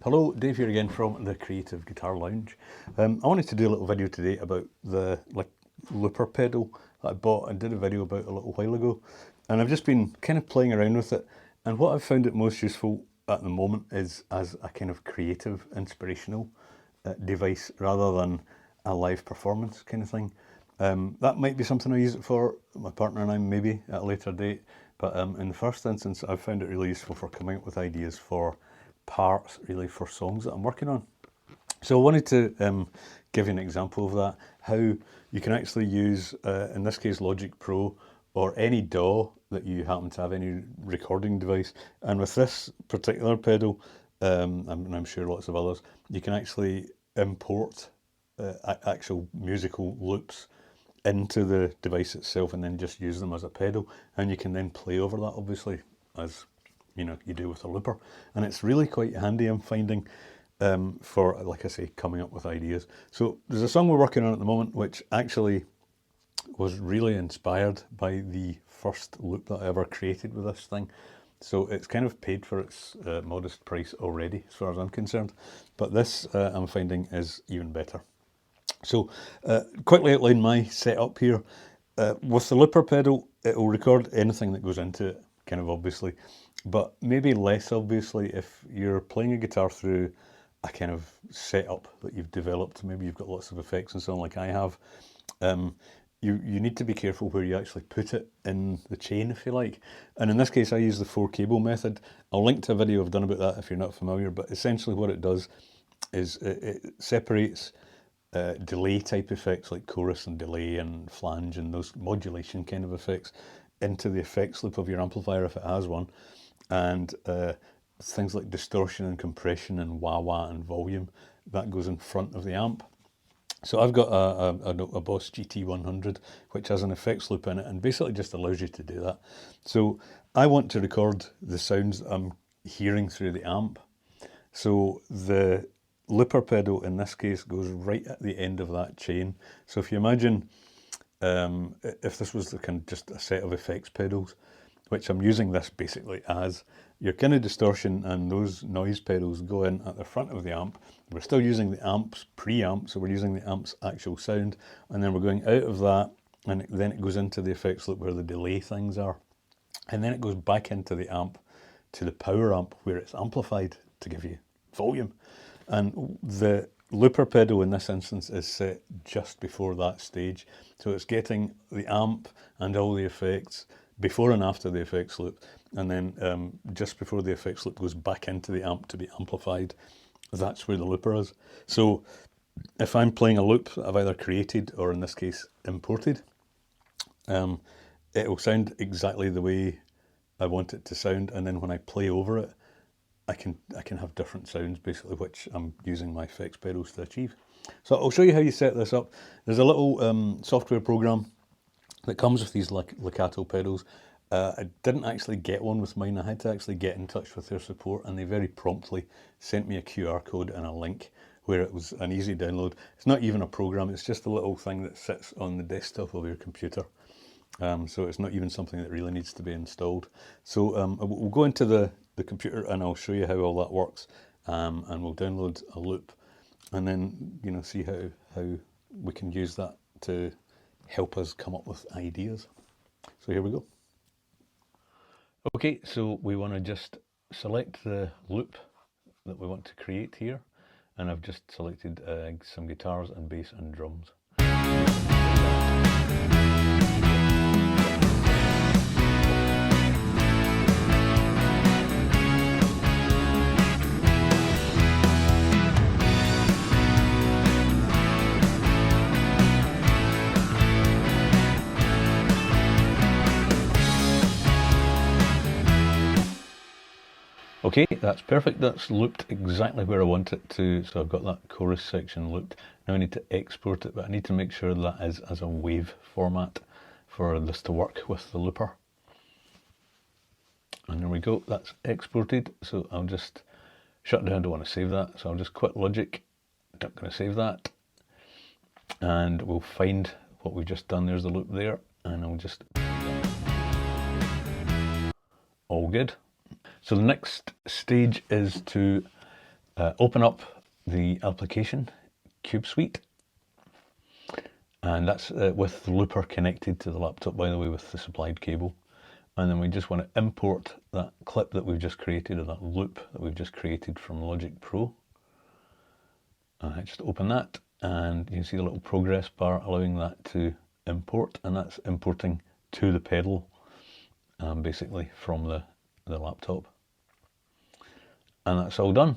Hello, Dave here again from the Creative Guitar Lounge. I wanted to do a little video today about the looper pedal that I bought and did a video about a little while ago. And I've just been kind of playing around with it. And what I've found it most useful at the moment is as a kind of creative, inspirational device rather than a live performance kind of thing. That might be something I use it for, my partner and I maybe at a later date. But in the first instance, I've found it really useful for coming up with ideas for parts really for songs that I'm working on. So I wanted to give you an example of that, how you can actually use, in this case, Logic Pro or any DAW that you happen to have, any recording device. And with this particular pedal, and I'm sure lots of others, you can actually import actual musical loops into the device itself and then just use them as a pedal. And you can then play over that, obviously, as you do with a looper, and it's really quite handy, I'm finding, for, like I say, coming up with ideas. So there's a song we're working on at the moment which actually was really inspired by the first loop that I ever created with this thing. So it's kind of paid for its modest price already, as far as I'm concerned. But this, I'm finding, is even better. So quickly outline my setup here. With the looper pedal, it will record anything that goes into it, kind of obviously, but maybe less obviously if you're playing a guitar through a kind of setup that you've developed. Maybe you've got lots of effects and so on, like I have. You need to be careful where you actually put it in the chain, if you like. And in this case, I use the 4-cable method. I'll link to a video I've done about that if you're not familiar, but essentially what it does is it separates delay type effects like chorus and delay and flange and those modulation kind of effects into the effects loop of your amplifier if it has one, and things like distortion and compression and wah-wah and volume, that goes in front of the amp. So I've got a Boss GT100 which has an effects loop in it and basically just allows you to do that. So I want to record the sounds I'm hearing through the amp. So the looper pedal in this case goes right at the end of that chain. So if you imagine if this was just a set of effects pedals, which I'm using this basically as, your kind of distortion and those noise pedals go in at the front of the amp. We're still using the amp's preamp, so we're using the amp's actual sound, and then we're going out of that, and then it goes into the effects loop where the delay things are, and then it goes back into the amp to the power amp where it's amplified to give you volume. And the looper pedal in this instance is set just before that stage, so it's getting the amp and all the effects before and after the effects loop, and then just before the effects loop goes back into the amp to be amplified, that's where the looper is. So if I'm playing a loop that I've either created or in this case imported, it will sound exactly the way I want it to sound, and then when I play over it, I can have different sounds basically, which I'm using my effects pedals to achieve. So I'll show you how you set this up. There's a little software program that comes with these Lekato pedals. I didn't actually get one with mine. I had to actually get in touch with their support, and they very promptly sent me a QR code and a link where it was an easy download. It's not even a program, it's just a little thing that sits on the desktop of your computer. So it's not even something that really needs to be installed. So we'll go into the computer and I'll show you how all that works, and we'll download a loop and then see how we can use that to help us come up with ideas. So here we go. Okay, so we want to just select the loop that we want to create here, and I've just selected some guitars and bass and drums. Okay, that's perfect. That's looped exactly where I want it to. So I've got that chorus section looped. Now I need to export it, but I need to make sure that is as a wave format for this to work with the looper. And there we go, that's exported. So I'll just shut down, don't want to save that. So I'll just quit Logic, not going to save that. And we'll find what we've just done. There's the loop there, and I'll just, all good. So the next stage is to Open up the application, Cube Suite, and that's with the looper connected to the laptop, by the way, with the supplied cable. And then we just want to import that clip that we've just created, or that loop that we've just created from Logic Pro. Just open that, and you can see the little progress bar allowing that to import, and that's importing to the pedal, basically from the laptop. And that's all done.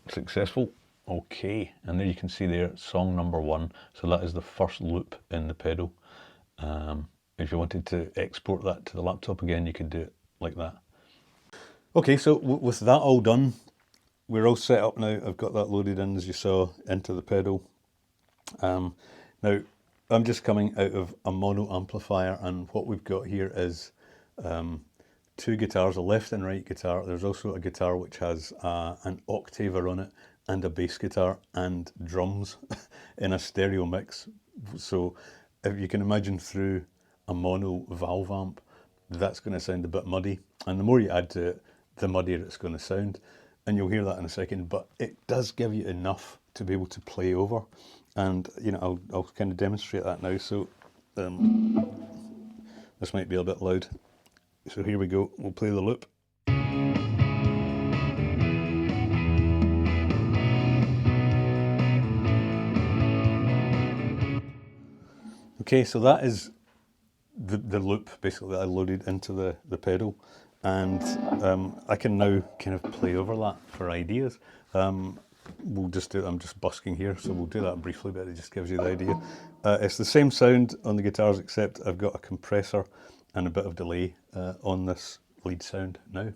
Successful. Okay, and there you can see there song number 1. So that is the first loop in the pedal. If you wanted to export that to the laptop again, you could do it like that. Okay, so with that all done, we're all set up now. I've got that loaded in, as you saw, into the pedal. Now, I'm just coming out of a mono amplifier, and what we've got here is 2 guitars, a left and right guitar. There's also a guitar which has an octaver on it, and a bass guitar and drums in a stereo mix. So if you can imagine through a mono valve amp, that's going to sound a bit muddy. And the more you add to it, the muddier it's going to sound. And you'll hear that in a second, but it does give you enough to be able to play over. And, you know, I'll kind of demonstrate that now. So this might be a bit loud. So here we go, we'll play the loop. Okay, so that is the loop basically that I loaded into the pedal, and I can now kind of play over that for ideas. We'll just do it, I'm just busking here, so we'll do that briefly, but it just gives you the idea. It's the same sound on the guitars, except I've got a compressor and a bit of delay on this lead sound now.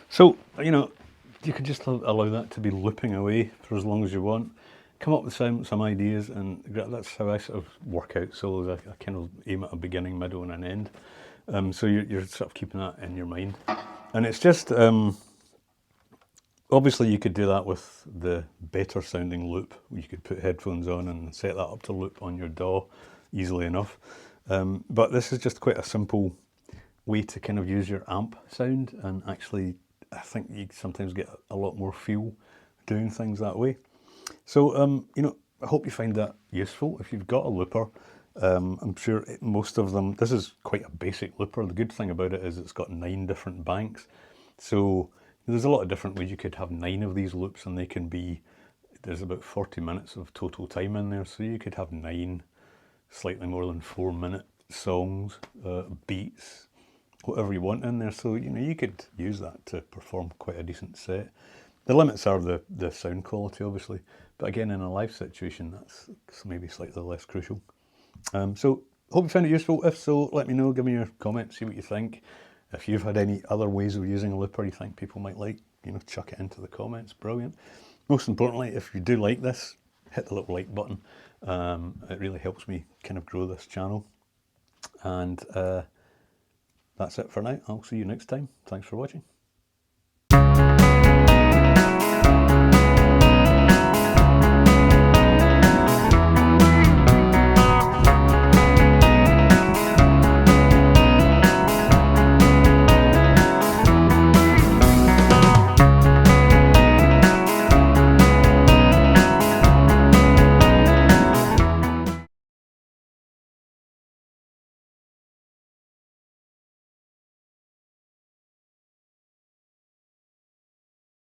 So, you know, you can just allow that to be looping away for as long as you want. Come up with some ideas, and that's how I sort of work out solos. I kind of aim at a beginning, middle and an end. So you're sort of keeping that in your mind. And it's just, obviously you could do that with the better sounding loop. You could put headphones on and set that up to loop on your DAW easily enough. But this is just quite a simple way to kind of use your amp sound, and actually I think you sometimes get a lot more feel doing things that way. So, you know, I hope you find that useful. If you've got a looper, I'm sure most of them, this is quite a basic looper. The good thing about it is it's got 9 different banks. So there's a lot of different ways you could have 9 of these loops, and they can be, there's about 40 minutes of total time in there. So you could have 9 slightly more than 4-minute songs, beats, whatever you want in there. So, you know, you could use that to perform quite a decent set. The limits are the sound quality, obviously, but again, in a live situation, that's maybe slightly less crucial. So, hope you found it useful. If so, let me know, give me your comments, see what you think. If you've had any other ways of using a looper you think people might like, you know, chuck it into the comments, brilliant. Most importantly, if you do like this, hit the little like button. It really helps me kind of grow this channel. And that's it for now. I'll see you next time. Thanks for watching.